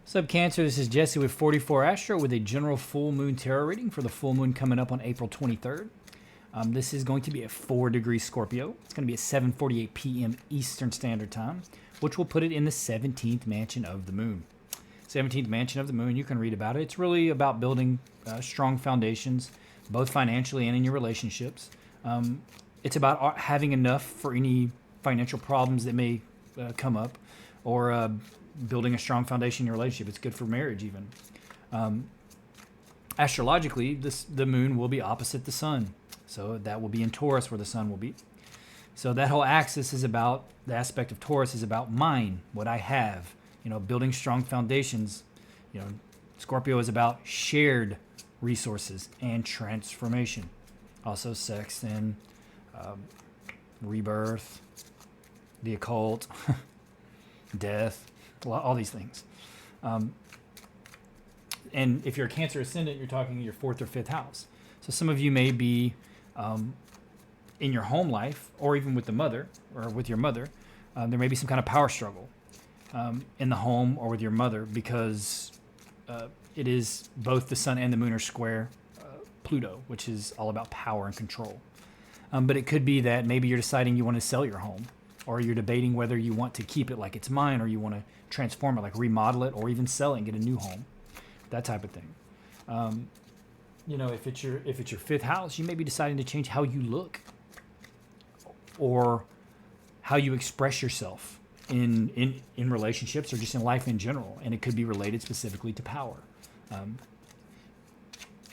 What's up, Cancer? This is Jesse with 44 Astro with a general full moon tarot reading for the full moon coming up on April 23rd. This is going to be a 4-degree Scorpio. It's going to be at 7:48 p.m. Eastern Standard Time, which will put it in the 17th mansion of the moon. 17th mansion of the moon, you can read about it. It's really about building strong foundations, both financially and in your relationships. It's about having enough for any financial problems that may come up, or building a strong foundation in your relationship. It's good for marriage even. Astrologically, the moon will be opposite the sun. So that will be in Taurus where the sun will be. So that whole axis is about, the aspect of Taurus is about mine, what I have, building strong foundations. Scorpio is about shared resources and transformation. Also sex and rebirth, the occult, death, all these things. And if you're a Cancer ascendant, you're talking your 4th or 5th house. So some of you may be in your home life, or even with the mother, or with your mother, there may be some kind of power struggle in the home or with your mother, because it is both the sun and the moon are square Pluto, which is all about power and control. But it could be that maybe you're deciding you want to sell your home, or you're debating whether you want to keep it like it's mine, or you want to transform it, like remodel it, or even sell it and get a new home, that type of thing. If it's your 5th house, you may be deciding to change how you look, or how you express yourself in relationships, or just in life in general. And it could be related specifically to power.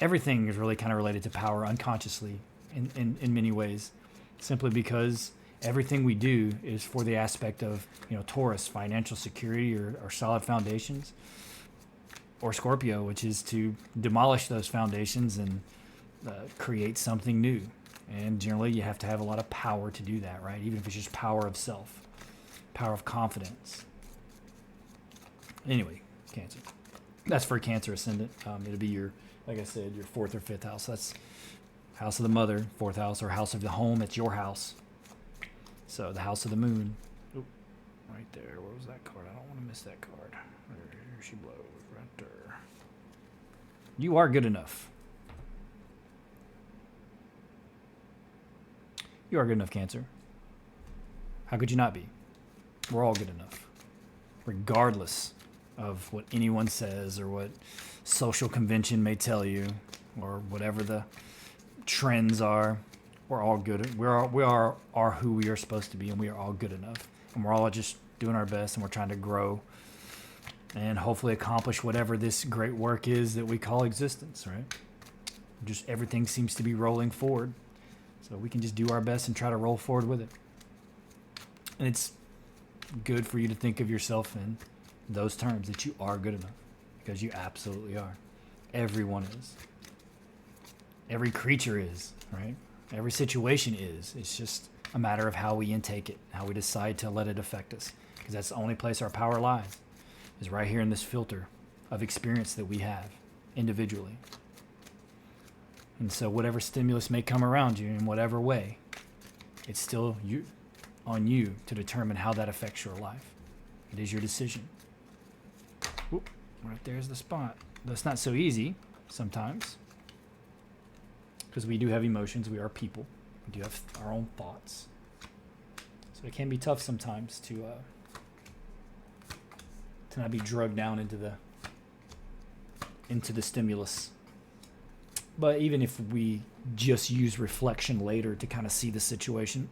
Everything is really kind of related to power unconsciously in many ways, simply because everything we do is for the aspect of, Taurus, financial security or solid foundations, or Scorpio, which is to demolish those foundations and create something new. And generally, you have to have a lot of power to do that, right? Even if it's just power of self, power of confidence. Anyway, Cancer. That's for Cancer ascendant. It'll be your, like I said, your 4th or 5th house. That's house of the mother, 4th house, or house of the home. It's your house. So the house of the moon. Oop, right there. Where was that card? I don't want to miss that card. Here she blows. Right there. You are good enough. You are good enough, Cancer. How could you not be? We're all good enough, regardless of what anyone says or what social convention may tell you, or whatever the trends are. We're all good. We are who we are supposed to be, and we are all good enough. And we're all just doing our best, and we're trying to grow and hopefully accomplish whatever this great work is that we call existence, right? Just everything seems to be rolling forward. So we can just do our best and try to roll forward with it. And it's good for you to think of yourself in those terms, that you are good enough, because you absolutely are. Everyone is. Every creature is, right? Every situation is. It's just a matter of how we intake it, how we decide to let it affect us, because that's the only place our power lies, is right here in this filter of experience that we have individually. And so whatever stimulus may come around you in whatever way, it's still on you to determine how that affects your life. It is your decision. Whoop, right there's the spot. That's not so easy sometimes, because we do have emotions. We are people. We do have our own thoughts. So it can be tough sometimes to not be drugged down into the stimulus. But even if we just use reflection later to kind of see the situation,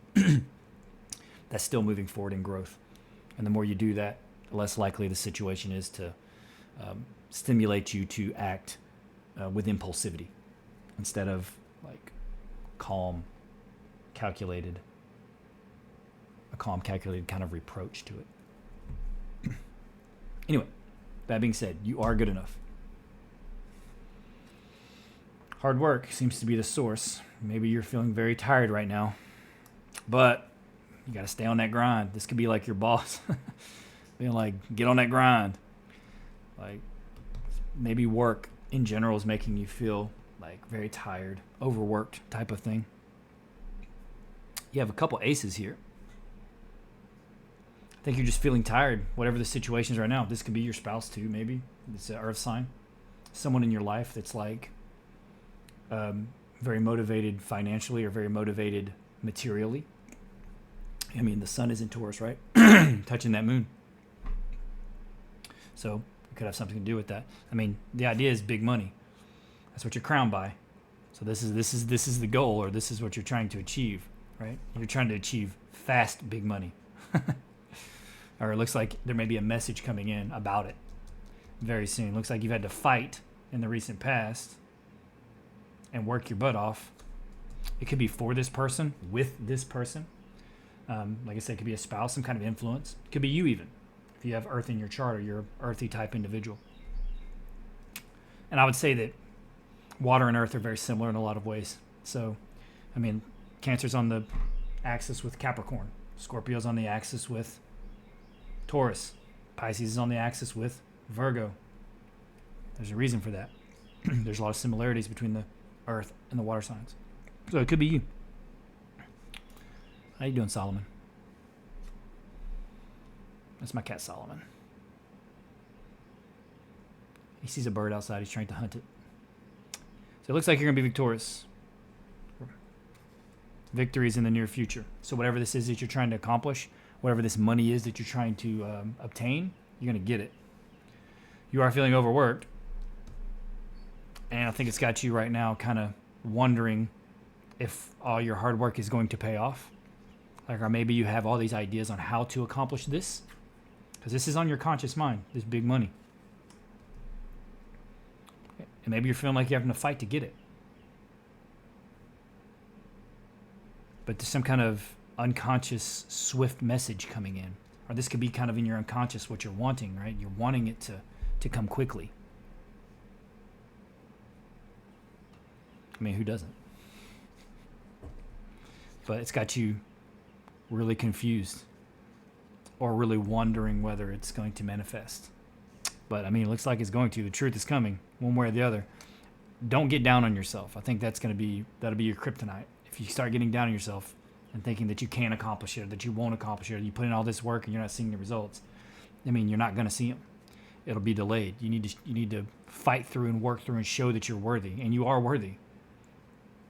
that's still moving forward in growth. And the more you do that, the less likely the situation is to stimulate you to act with impulsivity, instead of like a calm, calculated kind of reproach to it. Anyway, that being said, you are good enough. Hard work seems to be the source. Maybe you're feeling very tired right now, but you got to stay on that grind. This could be like your boss being like, get on that grind. Like, maybe work in general is making you feel like very tired, overworked type of thing. You have a couple aces here. I think you're just feeling tired, whatever the situation is right now. This could be your spouse too, maybe. It's an earth sign. Someone in your life that's like very motivated financially or very motivated materially. I mean, the sun is in Taurus, right? Touching that moon. So it could have something to do with that. I mean, the idea is big money. That's what you're crowned by. So this is the goal, or this is what you're trying to achieve, right? You're trying to achieve fast big money. Or it looks like there may be a message coming in about it very soon. Looks like you've had to fight in the recent past and work your butt off. It could be for this person, with this person. Like I said, it could be a spouse, some kind of influence. It could be you even, if you have Earth in your chart or you're an earthy type individual. And I would say that water and Earth are very similar in a lot of ways. So, I mean, Cancer's on the axis with Capricorn. Scorpio's on the axis with Taurus. Pisces is on the axis with Virgo. There's a reason for that. There's a lot of similarities between the Earth and the water signs. So it could be you. How you doing, Solomon? That's my cat, Solomon. He sees a bird outside. He's trying to hunt it. So it looks like you're going to be victorious. Victory is in the near future. So whatever this is that you're trying to accomplish, whatever this money is that you're trying to obtain, you're going to get it. You are feeling overworked. And I think it's got you right now kind of wondering if all your hard work is going to pay off. Like, or maybe you have all these ideas on how to accomplish this. Because this is on your conscious mind, this big money. And maybe you're feeling like you're having to fight to get it. But there's some kind of unconscious, swift message coming in. Or this could be kind of in your unconscious what you're wanting, right? You're wanting it to come quickly. I mean, who doesn't? But it's got you really confused or really wondering whether it's going to manifest. But I mean, it looks like it's going to. The truth is coming one way or the other. Don't get down on yourself. I think that'll be your kryptonite. If you start getting down on yourself and thinking that you can't accomplish it, or that you won't accomplish it, or you put in all this work and you're not seeing the results, I mean, you're not going to see them. It'll be delayed. You need to fight through and work through and show that you're worthy, and you are worthy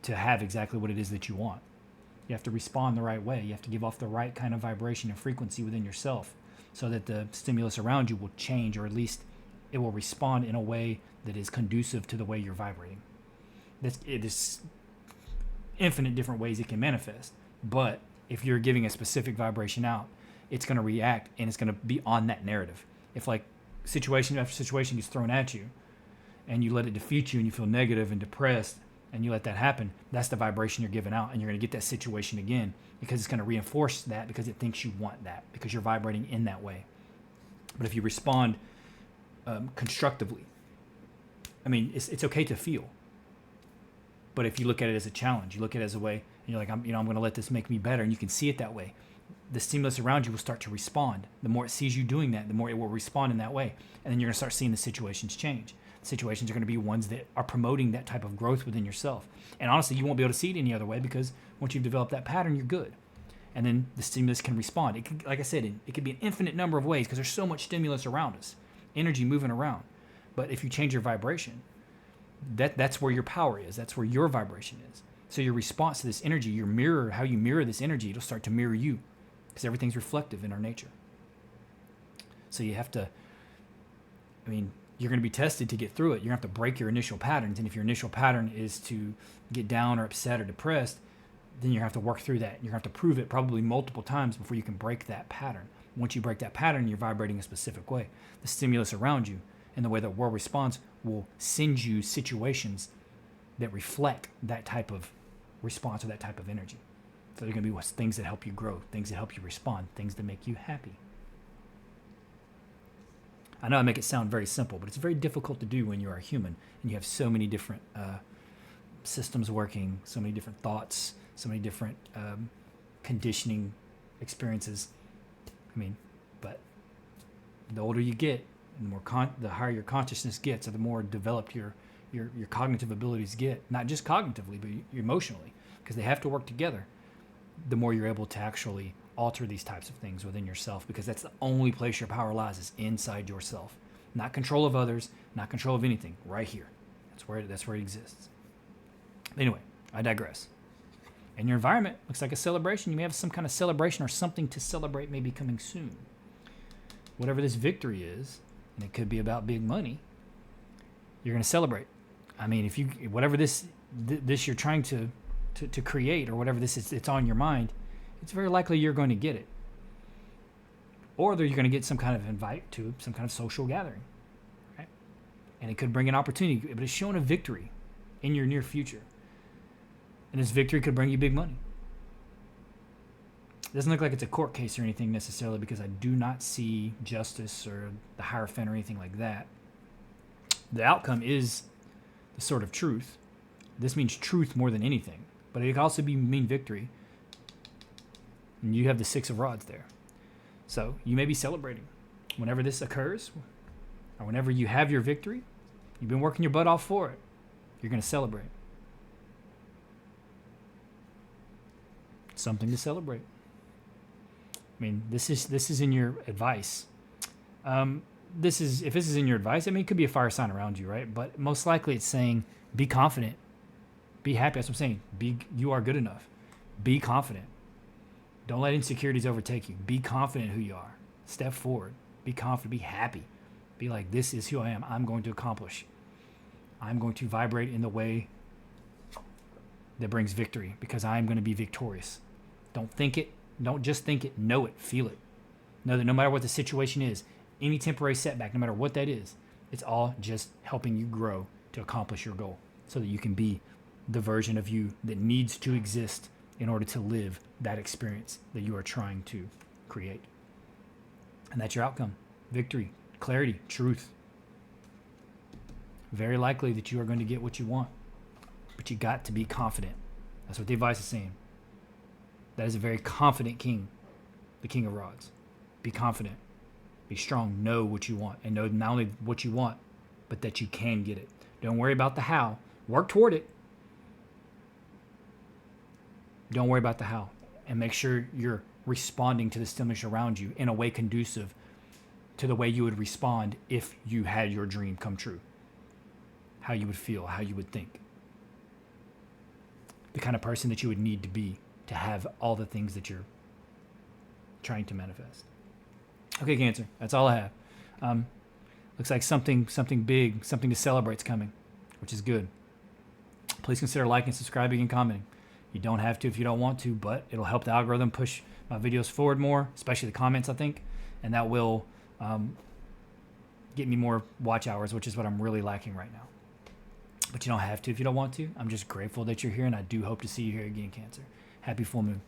to have exactly what it is that you want. You have to respond the right way. You have to give off the right kind of vibration and frequency within yourself so that the stimulus around you will change, or at least it will respond in a way that is conducive to the way you're vibrating. It is infinite different ways it can manifest. But if you're giving a specific vibration out, it's going to react, and it's going to be on that narrative. If like situation after situation gets thrown at you and you let it defeat you and you feel negative and depressed and you let that happen, that's the vibration you're giving out, and you're going to get that situation again because it's going to reinforce that because it thinks you want that because you're vibrating in that way. But if you respond constructively, I mean, it's okay to feel. But if you look at it as a challenge, you look at it as a way, and you're like, I'm going to let this make me better, and you can see it that way. The stimulus around you will start to respond. The more it sees you doing that, the more it will respond in that way. And then you're going to start seeing the situations change. Situations are going to be ones that are promoting that type of growth within yourself. And honestly, you won't be able to see it any other way because once you've developed that pattern, you're good. And then the stimulus can respond. It could, like I said, it could be an infinite number of ways because there's so much stimulus around us, energy moving around. But if you change your vibration, that's where your power is. That's where your vibration is. So your response to this energy, how you mirror this energy, it'll start to mirror you because everything's reflective in our nature. So you have to, you're going to be tested to get through it. You're going to have to break your initial patterns. And if your initial pattern is to get down or upset or depressed, then you're going to have to work through that. You're going to have to prove it probably multiple times before you can break that pattern. Once you break that pattern, you're vibrating a specific way. The stimulus around you and the way that world responds will send you situations that reflect that type of response or that type of energy. So they're going to be things that help you grow, things that help you respond, things that make you happy. I know I make it sound very simple, but it's very difficult to do when you are a human and you have so many different systems working, so many different thoughts, so many different conditioning experiences. But the older you get, and the higher your consciousness gets, or the more developed your cognitive abilities get, not just cognitively, but emotionally, because they have to work together, the more you're able to actually alter these types of things within yourself, because that's the only place your power lies, is inside yourself. Not control of others, not control of anything, right here. That's where it exists. Anyway, I digress. And your environment looks like a celebration. You may have some kind of celebration or something to celebrate maybe coming soon. Whatever this victory is, and it could be about big money, you're going to celebrate. I mean, if you, whatever this you're trying to create, or whatever this is, it's on your mind, it's very likely you're going to get it. Or you're going to get some kind of invite to some kind of social gathering, right? And it could bring an opportunity, but it's showing a victory in your near future. And this victory could bring you big money. It doesn't look like it's a court case or anything necessarily, because I do not see justice or the Hierophant or anything like that. The outcome is the sword of truth. This means truth more than anything, but it could also mean victory. And you have the Six of Rods there. So you may be celebrating whenever this occurs, or whenever you have your victory. You've been working your butt off for it. You're going to celebrate. Something to celebrate. I mean, this is in your advice. If this is in your advice, I mean, it could be a fire sign around you, right? But most likely it's saying, be confident, be happy. That's what I'm saying. You are good enough. Be confident. Don't let insecurities overtake you. Be confident who you are. Step forward. Be confident. Be happy. Be like, this is who I am. I'm going to accomplish. I'm going to vibrate in the way that brings victory, because I'm going to be victorious. Don't think it. Don't just think it. Know it. Feel it. Know that no matter what the situation is, any temporary setback, no matter what that is, it's all just helping you grow to accomplish your goal, so that you can be the version of you that needs to exist in order to live that experience that you are trying to create. And that's your outcome. Victory, clarity, truth. Very likely that you are going to get what you want, but you got to be confident. That's what the advice is saying. That is a very confident king, the King of Rods. Be confident. Be strong. Know what you want, and know not only what you want, but that you can get it. Don't worry about the how. Work toward it. Don't worry about the how. And make sure you're responding to the stimulus around you in a way conducive to the way you would respond if you had your dream come true. How you would feel, how you would think. The kind of person that you would need to be to have all the things that you're trying to manifest. Okay, Cancer, that's all I have. Looks like something big, something to celebrate is coming, which is good. Please consider liking, subscribing, and commenting. You don't have to if you don't want to, but it'll help the algorithm push my videos forward more, especially the comments, I think, and that will get me more watch hours, which is what I'm really lacking right now. But you don't have to if you don't want to. I'm just grateful that you're here, and I do hope to see you here again, Cancer. Happy full moon.